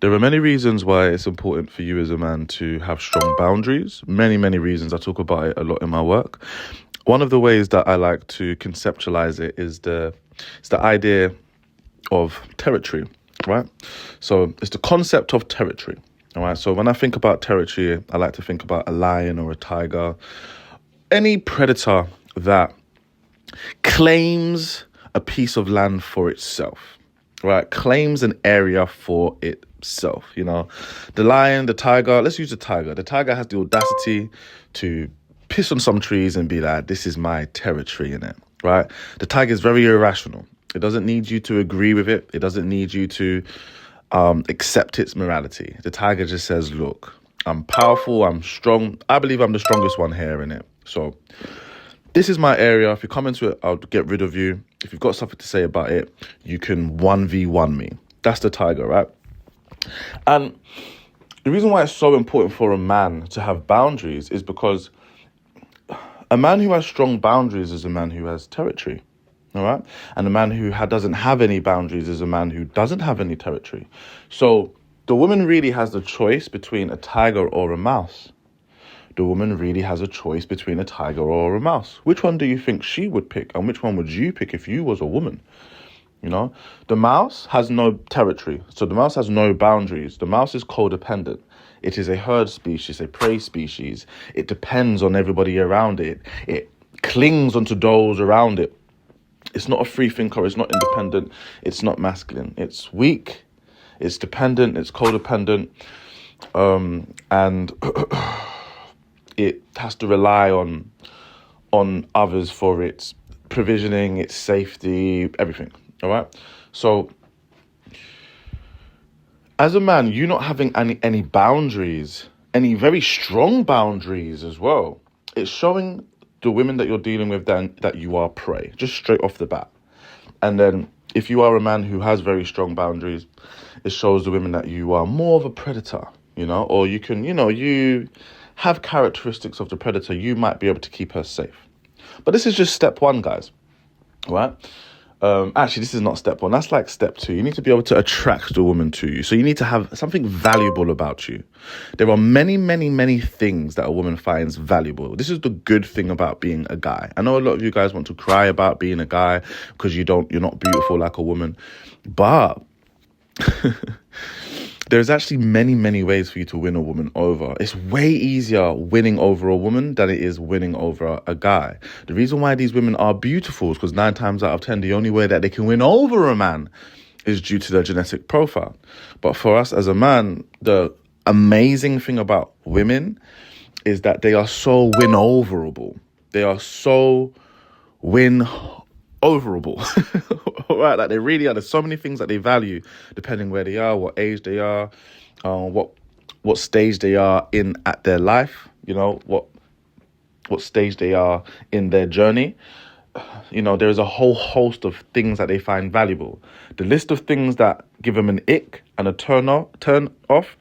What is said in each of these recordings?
There are many reasons why it's important for you as a man to have strong boundaries. Many, many reasons. I talk about it a lot in my work. One of the ways that I like to conceptualize it is the idea of territory, right? So it's the concept of territory, all right? So when I think about territory, I like to think about a lion or a tiger, any predator that claims a piece of land for itself, right? Claims an area for itself, you know. The lion, the tiger, let's use the tiger. The tiger has the audacity to piss on some trees and be like, this is my territory in it, right? The tiger is very irrational. It doesn't need you to agree with it. It doesn't need you to accept its morality. The tiger just says, look, I'm powerful, I'm strong. I believe I'm the strongest one here in it. So this is my area. If you come into it, I'll get rid of you. If you've got something to say about it, you can 1v1 me. That's the tiger, right? And the reason why it's so important for a man to have boundaries is because a man who has strong boundaries is a man who has territory, all right? And a man who doesn't have any boundaries is a man who doesn't have any territory. So the woman really has the choice between a tiger or a mouse. The woman really has a choice between a tiger or a mouse. Which one do you think she would pick? And which one would you pick if you was a woman? You know, the mouse has no territory. So the mouse has no boundaries. The mouse is codependent. It is a herd species, a prey species. It depends on everybody around it. It clings onto those around it. It's not a free thinker. It's not independent. It's not masculine. It's weak. It's dependent. It's codependent. And it has to rely on others for its provisioning, its safety, everything. All right. So as a man, you not having any boundaries, any very strong boundaries as well, it's showing the women that you're dealing with that you are prey, just straight off the bat. And then if you are a man who has very strong boundaries, it shows the women that you are more of a predator, you know, or you can, you have characteristics of the predator. You might be able to keep her safe. But this is just step one, guys, right? Actually, this is not step one. That's like step two. You need to be able to attract the woman to you. So you need to have something valuable about you. There are many, many, many things that a woman finds valuable. This is the good thing about being a guy. I know a lot of you guys want to cry about being a guy because you're not beautiful like a woman. But there's actually many, many ways for you to win a woman over. It's way easier winning over a woman than it is winning over a guy. The reason why these women are beautiful is because 9 times out of 10, the only way that they can win over a man is due to their genetic profile. But for us as a man, the amazing thing about women is that they are so win-overable. They are so win-overable. Right, like they really are. There's so many things that they value depending where they are, what age they are, what stage they are in at their life, what stage they are in their journey. There's a whole host of things that they find valuable. The list of things that give them an ick and a turn off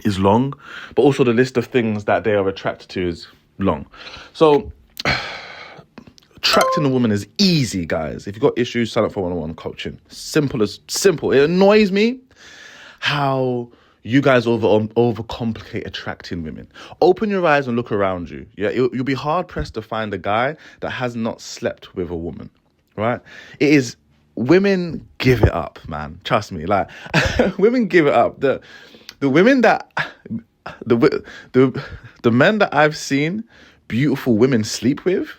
is long, but also the list of things that they are attracted to is long. So attracting a woman is easy, guys. If you've got issues, sign up for one-on-one coaching. Simple. It annoys me how you guys overcomplicate attracting women. Open your eyes and look around you. Yeah, you'll be hard-pressed to find a guy that has not slept with a woman, right? It is, women give it up, man. Trust me, like, women give it up. The women that, the men that I've seen beautiful women sleep with,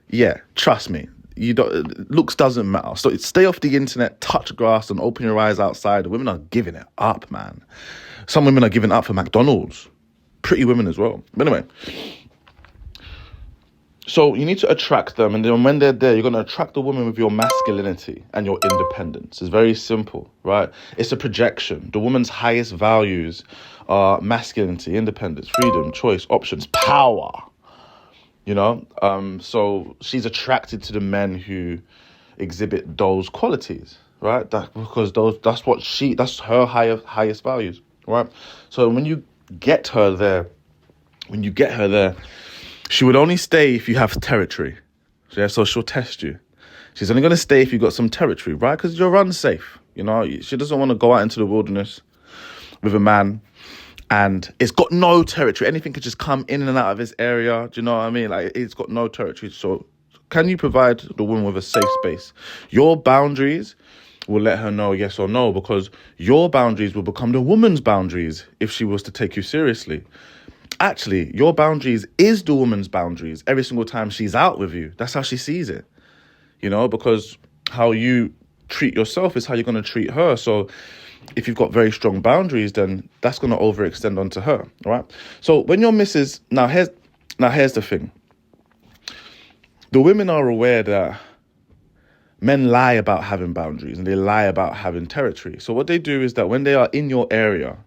yeah, trust me, looks doesn't matter. So stay off the internet, touch grass, and open your eyes outside. The women are giving it up, man. Some women are giving up for McDonald's. Pretty women as well. But anyway, so you need to attract them, and then when they're there, you're going to attract the woman with your masculinity and your independence. It's very simple, right? It's a projection. The woman's highest values are masculinity, independence, freedom, choice, options, power. So she's attracted to the men who exhibit those qualities, right? Because that's her highest values, right? So when you get her there, she would only stay if you have territory. Yeah, so she'll test you. She's only going to stay if you've got some territory, right? Because you're unsafe. You know, she doesn't want to go out into the wilderness with a man and it's got no territory. Anything could just come in and out of his area. Do you know what I mean? Like, it's got no territory. So can you provide the woman with a safe space? Your boundaries will let her know yes or no, because your boundaries will become the woman's boundaries if she was to take you seriously. Actually, your boundaries is the woman's boundaries every single time she's out with you. That's how she sees it, you know, because how you treat yourself is how you're going to treat her. So if you've got very strong boundaries, then that's going to overextend onto her, all right? So when your missus, now here's the thing. The women are aware that men lie about having boundaries and they lie about having territory. So what they do is that when they are in your area,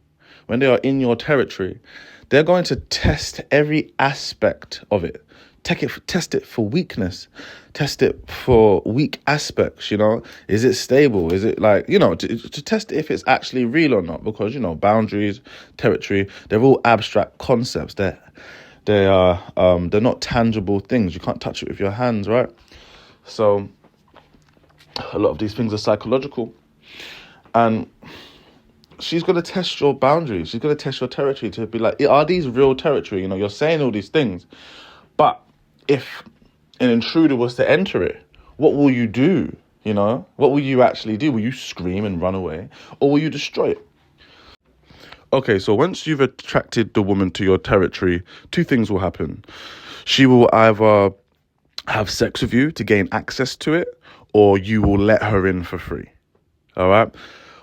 when they are in your territory, they're going to test every aspect of it. Test it for weakness. Test it for weak aspects, you know. Is it stable? Is it like, you know, to test if it's actually real or not? Because, you know, boundaries, territory, they're all abstract concepts. They're not tangible things. You can't touch it with your hands, right? So a lot of these things are psychological. And she's going to test your boundaries. She's going to test your territory to be like, are these real territory? You know, you're saying all these things, but if an intruder was to enter it, what will you do? You know, what will you actually do? Will you scream and run away, or will you destroy it? Okay, so once you've attracted the woman to your territory, two things will happen. She will either have sex with you to gain access to it, or you will let her in for free. All right?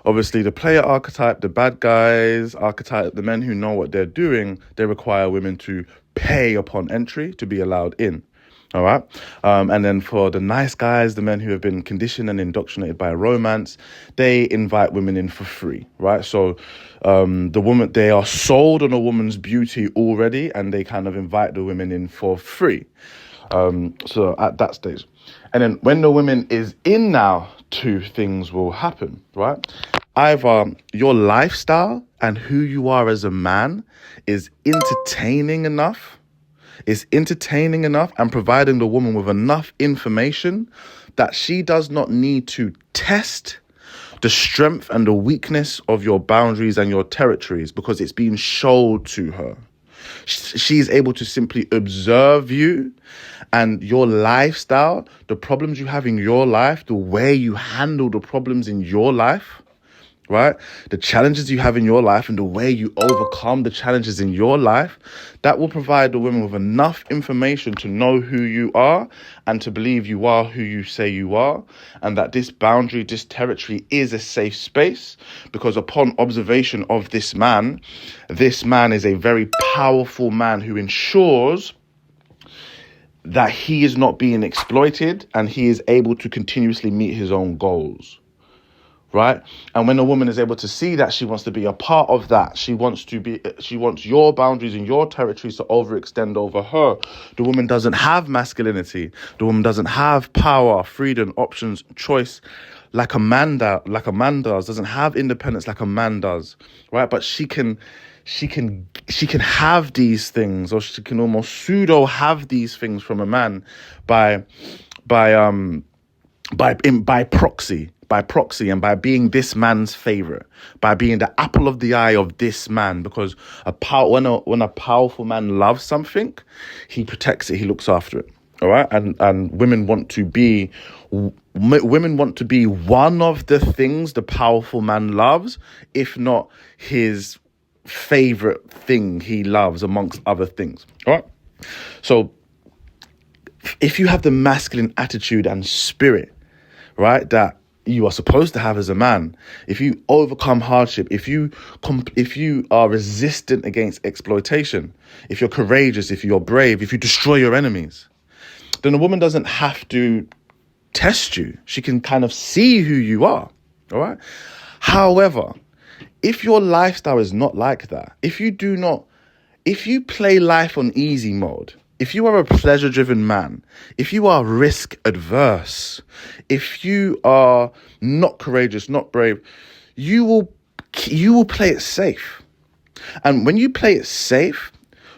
Obviously, the player archetype, the bad guys archetype, the men who know what they're doing, they require women to pay upon entry to be allowed in. All right. And then for the nice guys, the men who have been conditioned and indoctrinated by romance, they invite women in for free. Right. So the woman, they are sold on a woman's beauty already, and they kind of invite the women in for free. So at that stage. And then when the woman is in now, two things will happen, right? Either your lifestyle and who you are as a man is entertaining enough and providing the woman with enough information that she does not need to test the strength and the weakness of your boundaries and your territories, because it's being shown to her. She's able to simply observe you and your lifestyle, the problems you have in your life, the way you handle the problems in your life, right? The challenges you have in your life and the way you overcome the challenges in your life, that will provide the women with enough information to know who you are and to believe you are who you say you are, and that this boundary, this territory is a safe space, because upon observation of this man is a very powerful man who ensures that he is not being exploited and he is able to continuously meet his own goals. Right? And when a woman is able to see that, she wants to be a part of that. She wants your boundaries and your territories to overextend over her. The woman doesn't have masculinity. The woman doesn't have power, freedom, options, choice like a man does, doesn't have independence like a man does. Right? But she can have these things, or she can almost pseudo have these things from a man by proxy and by being this man's favorite, by being the apple of the eye of this man, because when a powerful man loves something, he protects it, he looks after it. All right, and women want to be one of the things the powerful man loves, if not his favorite thing he loves amongst other things. All right, so if you have the masculine attitude and spirit, right, that you are supposed to have as a man, if you overcome hardship, if you are resistant against exploitation, if you're courageous, if you're brave, if you destroy your enemies, then a woman doesn't have to test you. She can kind of see who you are. All right. However, if your lifestyle is not like that, if you play life on easy mode, if you are a pleasure-driven man, if you are risk-adverse, if you are not courageous, not brave, you will play it safe. And when you play it safe,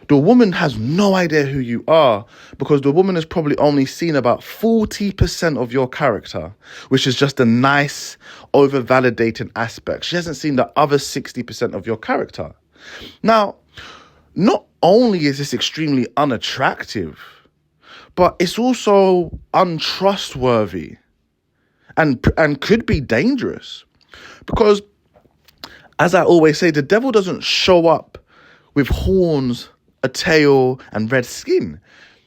The woman has no idea who you are because the woman has probably only seen about 40% of your character, which is just a nice, over-validating aspect. She hasn't seen the other 60% of your character. Now, not only is this extremely unattractive, but it's also untrustworthy and could be dangerous. Because, as I always say, the devil doesn't show up with horns, a tail, and red skin.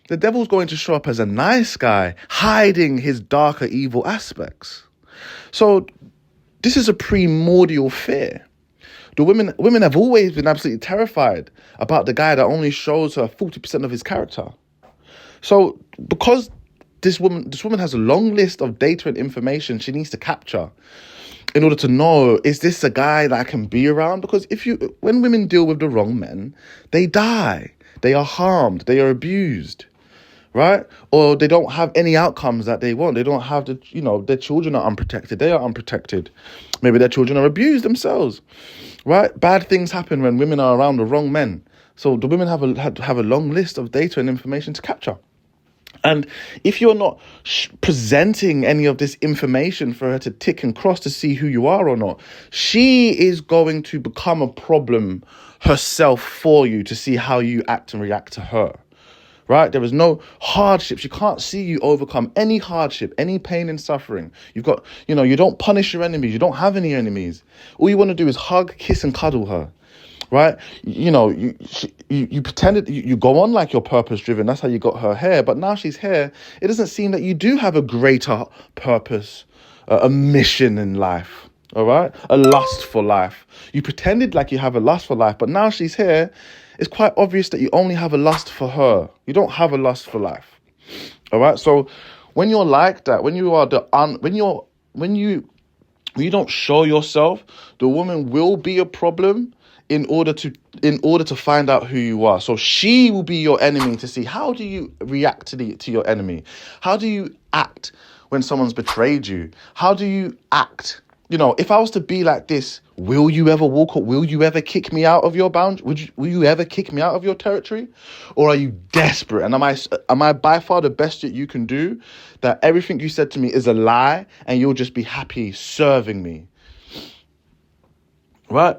The devil's going to show up as a nice guy, hiding his darker evil aspects. So this is a primordial fear. The women have always been absolutely terrified about the guy that only shows her 40% of his character. So because this woman has a long list of data and information she needs to capture in order to know, is this a guy that I can be around? Because when women deal with the wrong men, they die, they are harmed, they are abused, right? Or they don't have any outcomes that they want. They don't have their children are unprotected. They are unprotected. Maybe their children are abused themselves, right? Bad things happen when women are around the wrong men. So the women have a long list of data and information to capture. And if you're not presenting any of this information for her to tick and cross to see who you are or not, she is going to become a problem herself for you to see how you act and react to her. Right? There is no hardship. She can't see you overcome any hardship, any pain and suffering. You've got, you don't punish your enemies. You don't have any enemies. All you want to do is hug, kiss, and cuddle her. Right? You pretended, you go on like you're purpose driven. That's how you got her here. But now she's here. It doesn't seem that you do have a greater purpose, a mission in life. All right? A lust for life. You pretended like you have a lust for life, but now she's here. It's quite obvious that you only have a lust for her. You don't have a lust for life. All right? So when you're like that, when you are when you don't show yourself, the woman will be a problem in order to find out who you are. So she will be your enemy to see, how do you react to your enemy? How do you act when someone's betrayed you? How do you act? If I was to be like this, will you ever walk up? Will you ever kick me out of your boundary? Will you ever kick me out of your territory? Or are you desperate? And am I by far the best that you can do? That everything you said to me is a lie and you'll just be happy serving me? Right?